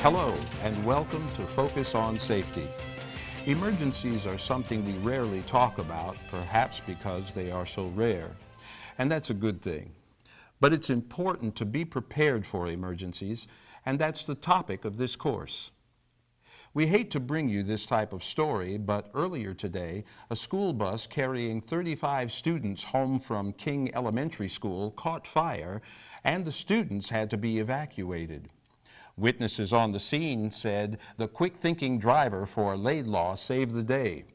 Hello, and welcome to Focus on Safety. Emergencies are something we rarely talk about, perhaps because they are so rare, and that's a good thing. But it's important to be prepared for emergencies, and that's the topic of this course. We hate to bring you this type of story, but earlier today, a school bus carrying 35 students home from King Elementary School caught fire, and the students had to be evacuated. Witnesses on the scene said the quick-thinking driver for Laidlaw saved the day.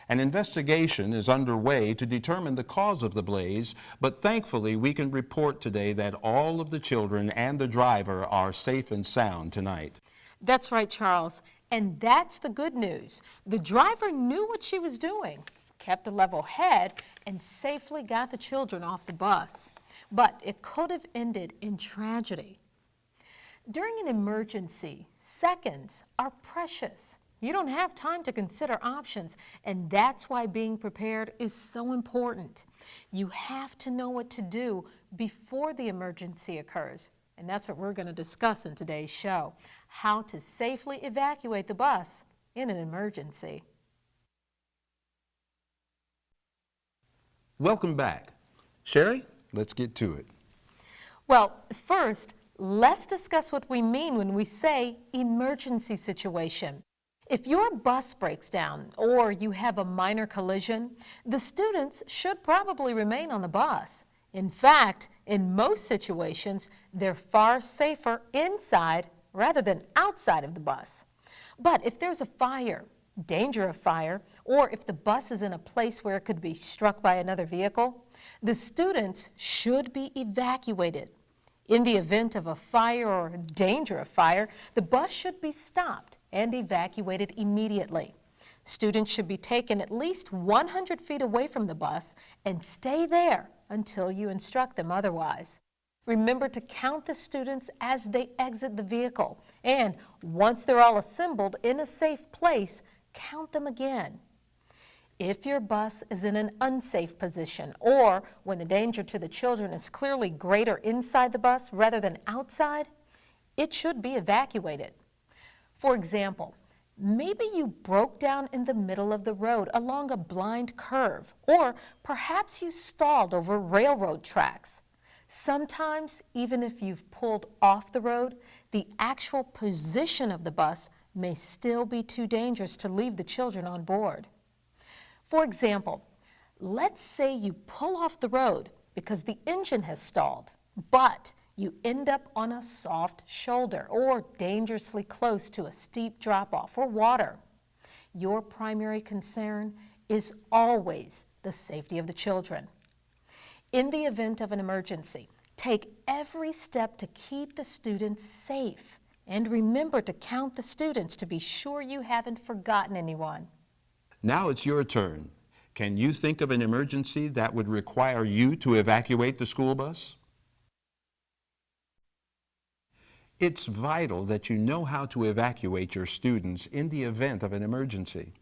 An investigation is underway to determine the cause of the blaze, but thankfully we can report today that all of the children and the driver are safe and sound tonight. That's right, Charles. And that's the good news. The driver knew what she was doing, kept a level head, and safely got the children off the bus. But it could have ended in tragedy. During an emergency, seconds are precious. You don't have time to consider options, and that's why being prepared is so important. You have to know what to do before the emergency occurs, and that's what we're going to discuss in today's show, how to safely evacuate the bus in an emergency. Welcome back. Sherry, let's get to it. Well, first, let's discuss what we mean when we say emergency situation. If your bus breaks down or you have a minor collision, the students should probably remain on the bus. In fact, in most situations, they're far safer inside rather than outside of the bus. But if there's a fire, danger of fire, or if the bus is in a place where it could be struck by another vehicle, the students should be evacuated. In the event of a fire or danger of fire, the bus should be stopped and evacuated immediately. Students should be taken at least 100 feet away from the bus and stay there until you instruct them otherwise. Remember to count the students as they exit the vehicle, and once they're all assembled in a safe place, count them again. If your bus is in an unsafe position, or when the danger to the children is clearly greater inside the bus rather than outside, it should be evacuated. For example, maybe you broke down in the middle of the road along a blind curve, or perhaps you stalled over railroad tracks. Sometimes, even if you've pulled off the road, the actual position of the bus may still be too dangerous to leave the children on board. For example, let's say you pull off the road because the engine has stalled, but you end up on a soft shoulder or dangerously close to a steep drop-off or water. Your primary concern is always the safety of the children. In the event of an emergency, take every step to keep the students safe, and remember to count the students to be sure you haven't forgotten anyone. Now it's your turn. Can you think of an emergency that would require you to evacuate the school bus? It's vital that you know how to evacuate your students in the event of an emergency.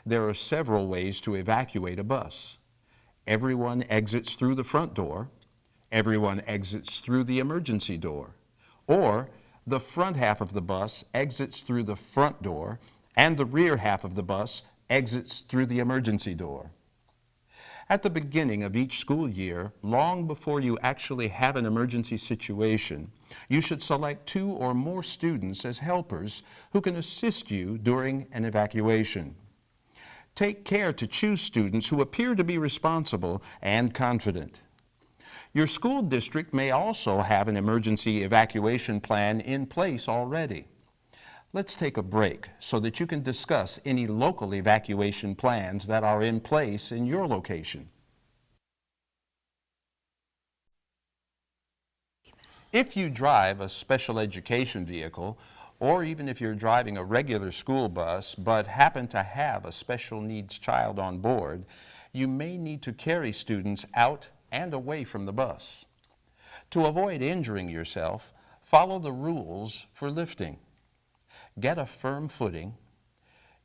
There are several ways to evacuate a bus. Everyone exits through the front door, everyone exits through the emergency door, or the front half of the bus exits through the front door and the rear half of the bus exits through the emergency door. At the beginning of each school year, long before you actually have an emergency situation, you should select 2 or more students as helpers who can assist you during an evacuation. Take care to choose students who appear to be responsible and confident. Your school district may also have an emergency evacuation plan in place already. Let's take a break so that you can discuss any local evacuation plans that are in place in your location. If you drive a special education vehicle, or even if you're driving a regular school bus but happen to have a special needs child on board, you may need to carry students out and away from the bus. To avoid injuring yourself, follow the rules for lifting. Get a firm footing,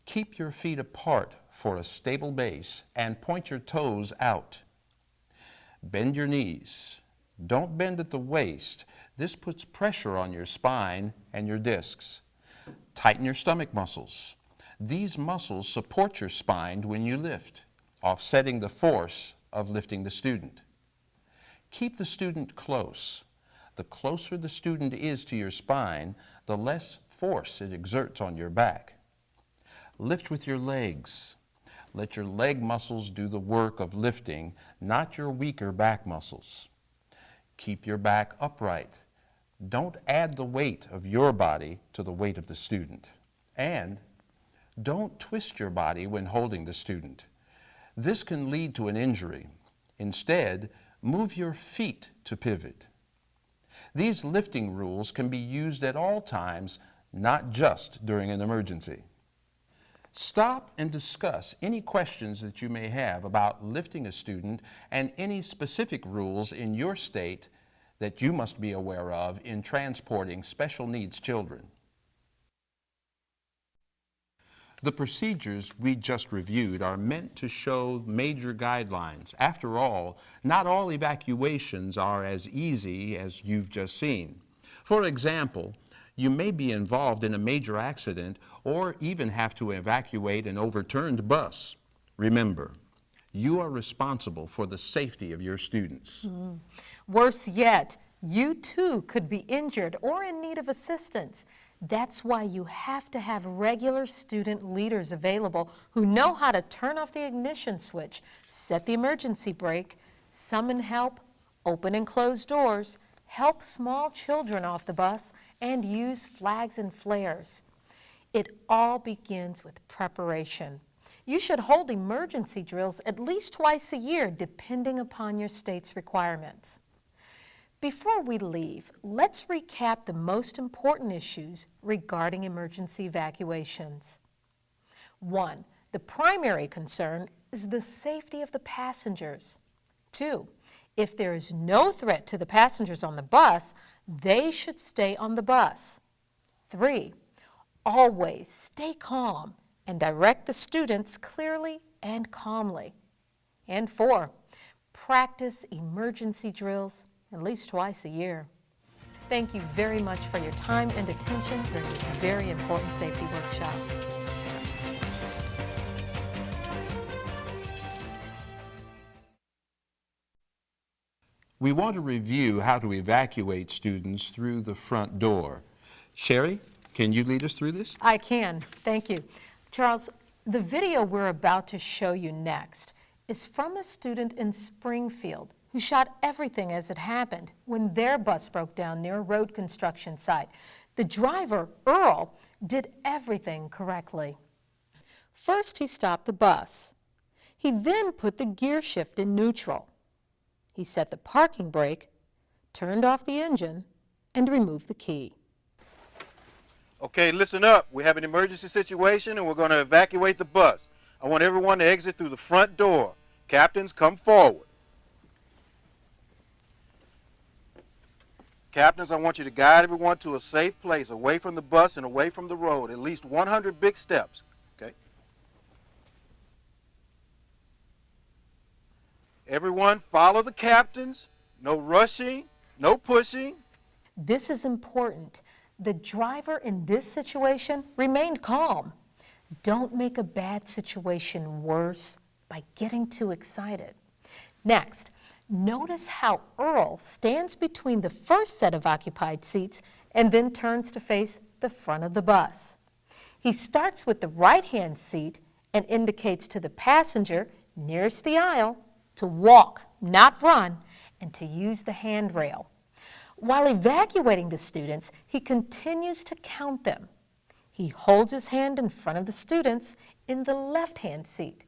keep your feet apart for a stable base, and point your toes out. Bend your knees. Don't bend at the waist. This puts pressure on your spine and your discs. Tighten your stomach muscles. These muscles support your spine when you lift, offsetting the force of lifting the student. Keep the student close. The closer the student is to your spine, the less force it exerts on your back. Lift with your legs. Let your leg muscles do the work of lifting, not your weaker back muscles. Keep your back upright. Don't add the weight of your body to the weight of the student. And don't twist your body when holding the student. This can lead to an injury. Instead, move your feet to pivot. These lifting rules can be used at all times, not just during an emergency. Stop and discuss any questions that you may have about lifting a student and any specific rules in your state that you must be aware of in transporting special needs children. The procedures we just reviewed are meant to show major guidelines. After all, not all evacuations are as easy as you've just seen. For example, you may be involved in a major accident or even have to evacuate an overturned bus. Remember, you are responsible for the safety of your students. Worse yet, you too could be injured or in need of assistance. That's why you have to have regular student leaders available who know how to turn off the ignition switch, set the emergency brake, summon help, open and close doors, help small children off the bus, and use flags and flares. It all begins with preparation. You should hold emergency drills at least twice a year, depending upon your state's requirements. Before we leave, let's recap the most important issues regarding emergency evacuations. 1, the primary concern is the safety of the passengers. 2, if there is no threat to the passengers on the bus, they should stay on the bus. 3, always stay calm and direct the students clearly and calmly. And 4, practice emergency drills at least twice a year. Thank you very much for your time and attention during this very important safety workshop. We want to review how to evacuate students through the front door. Sherry, can you lead us through this? I can, thank you. Charles, the video we're about to show you next is from a student in Springfield who shot everything as it happened when their bus broke down near a road construction site. The driver, Earl, did everything correctly. First, he stopped the bus. He then put the gear shift in neutral. He set the parking brake, turned off the engine, and removed the key. Okay, listen up. We have an emergency situation and we're going to evacuate the bus. I want everyone to exit through the front door. Captains, come forward. Captains, I want you to guide everyone to a safe place, away from the bus and away from the road, at least 100 big steps. Okay? Everyone, follow the captains. No rushing, no pushing. This is important. The driver in this situation remained calm. Don't make a bad situation worse by getting too excited. Next, notice how Earl stands between the first set of occupied seats and then turns to face the front of the bus. He starts with the right-hand seat and indicates to the passenger nearest the aisle to walk, not run, and to use the handrail. While evacuating the students, he continues to count them. He holds his hand in front of the students in the left-hand seat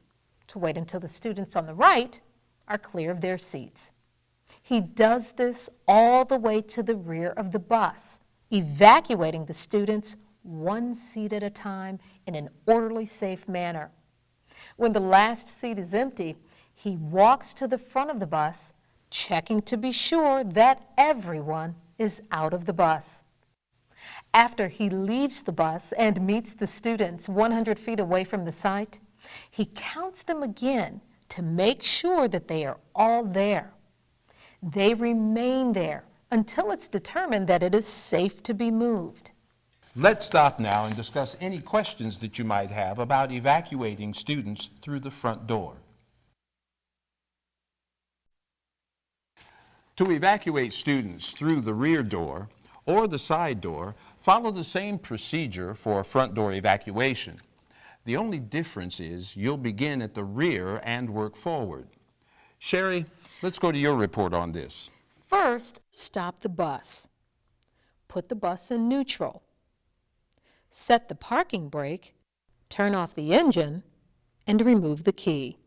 to wait until the students on the right are clear of their seats. He does this all the way to the rear of the bus, evacuating the students one seat at a time in an orderly, safe manner. When the last seat is empty, he walks to the front of the bus, checking to be sure that everyone is out of the bus. After he leaves the bus and meets the students 100 feet away from the site, he counts them again to make sure that they are all there. They remain there until it's determined that it is safe to be moved. Let's stop now and discuss any questions that you might have about evacuating students through the front door. To evacuate students through the rear door or the side door, follow the same procedure for front door evacuation. The only difference is you'll begin at the rear and work forward. Sherry, let's go to your report on this. First, stop the bus. Put the bus in neutral. Set the parking brake, turn off the engine, and remove the key.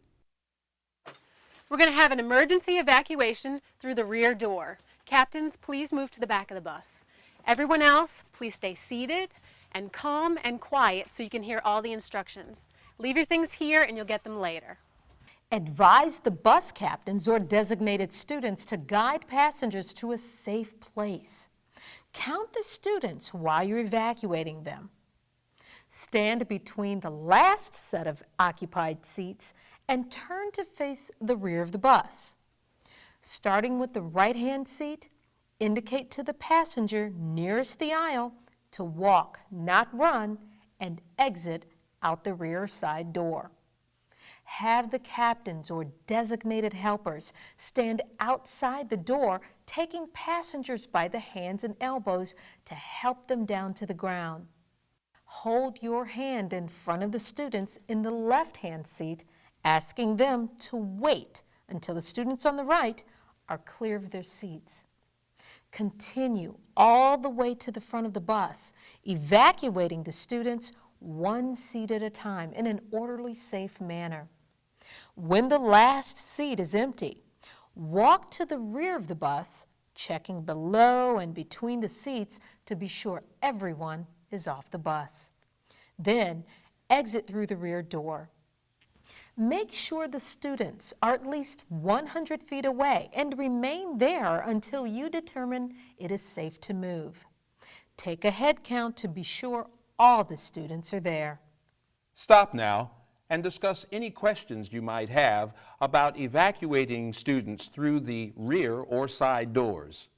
We're going to have an emergency evacuation through the rear door. Captains, please move to the back of the bus. Everyone else, please stay seated and calm and quiet so you can hear all the instructions. Leave your things here and you'll get them later. Advise the bus captains or designated students to guide passengers to a safe place. Count the students while you're evacuating them. Stand between the last set of occupied seats and turn to face the rear of the bus. Starting with the right-hand seat, indicate to the passenger nearest the aisle to walk, not run, and exit out the rear side door. Have the captains or designated helpers stand outside the door, taking passengers by the hands and elbows to help them down to the ground. Hold your hand in front of the students in the left-hand seat, asking them to wait until the students on the right are clear of their seats. Continue all the way to the front of the bus, evacuating the students one seat at a time in an orderly, safe manner. When the last seat is empty, walk to the rear of the bus, checking below and between the seats to be sure everyone is off the bus. Then exit through the rear door. Make sure the students are at least 100 feet away and remain there until you determine it is safe to move. Take a head count to be sure all the students are there. Stop now and discuss any questions you might have about evacuating students through the rear or side doors.